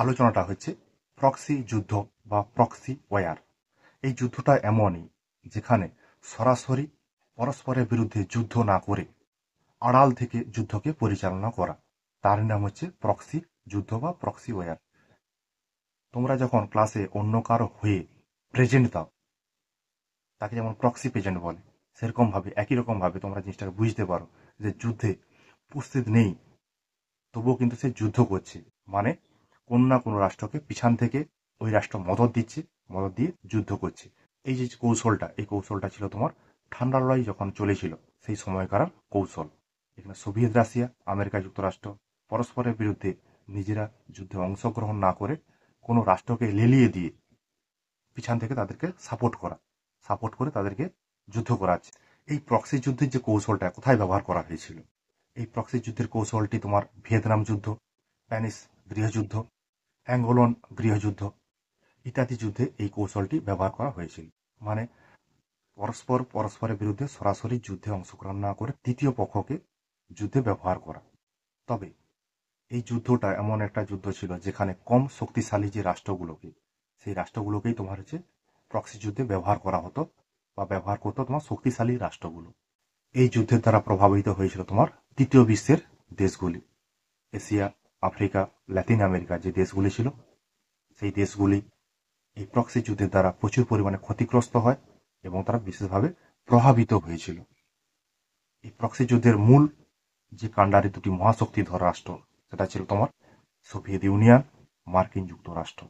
আলোচনাটা হচ্ছে প্রক্সি যুদ্ধ বা প্রক্সি ওয়ার। এই যুদ্ধটা এমনই যেখানে সরাসরি পরস্পরের বিরুদ্ধে যুদ্ধ না করে আড়াল থেকে যুদ্ধকে পরিচালনা করা, তার নাম হচ্ছে প্রক্সি যুদ্ধ বা প্রক্সি ওয়ার। তোমরা যখন ক্লাসে অন্য কারো হয়ে প্রেজেন্ট দাও, তাকে যেমন প্রক্সি প্রেজেন্ট বলে, সেরকম ভাবে একই রকম ভাবে তোমরা জিনিসটাকে বুঝতে পারো যে যুদ্ধে উপস্থিত নেই, তবুও কিন্তু সে যুদ্ধ করছে, মানে কোন না কোনো রাষ্ট্রকে পিছন থেকে ওই রাষ্ট্র মদত দিচ্ছে, মদত দিয়ে যুদ্ধ করছে। এই যে কৌশলটা, এই কৌশলটা ছিল তোমার ঠান্ডা লড়াই যখন চলেছিল সেই সময়কার কৌশল। এখানে সোভিয়েত রাশিয়া, আমেরিকা যুক্তরাষ্ট্র পরস্পরের বিরুদ্ধে নিজেরা যুদ্ধে অংশগ্রহণ না করে কোনো রাষ্ট্রকে লেলিয়ে দিয়ে পিছন থেকে তাদেরকে সাপোর্ট করে তাদেরকে যুদ্ধ করাচ্ছে। এই প্রক্সি যুদ্ধের যে কৌশলটা কোথায় ব্যবহার করা হয়েছিল? এই প্রক্সি যুদ্ধের কৌশলটি তোমার ভিয়েতনাম যুদ্ধ, স্প্যানিশ গৃহযুদ্ধ, অ্যাঙ্গোলন গৃহযুদ্ধ ইত্যাদি যুদ্ধে এই কৌশলটি ব্যবহার করা হয়েছিল। মানে পরস্পরের বিরুদ্ধে সরাসরি যুদ্ধে অংশগ্রহণ না করে তৃতীয় পক্ষকে যুদ্ধে ব্যবহার করা। তবে এই যুদ্ধটা এমন একটা যুদ্ধ ছিল যেখানে কম শক্তিশালী যে রাষ্ট্রগুলোকে, সেই রাষ্ট্রগুলোকেই তোমার হচ্ছে প্রক্সি যুদ্ধে ব্যবহার করা হতো বা ব্যবহার করতো তোমার শক্তিশালী রাষ্ট্রগুলো। এই যুদ্ধের দ্বারা প্রভাবিত হয়েছিল তোমার তৃতীয় বিশ্বের দেশগুলি। এশিয়া, আফ্রিকা, ল্যাতিন আমেরিকা যে দেশগুলি ছিল, সেই দেশগুলি এই প্রক্সি যুদ্ধের দ্বারা প্রচুর পরিমাণে ক্ষতিগ্রস্ত হয় এবং তারা বিশেষভাবে প্রভাবিত হয়েছিল। এই প্রক্সি যুদ্ধের মূল যে কাণ্ডারি দুটি মহাশক্তিধর রাষ্ট্র, সেটা ছিল তোমার সোভিয়েত ইউনিয়ন, মার্কিন যুক্তরাষ্ট্র।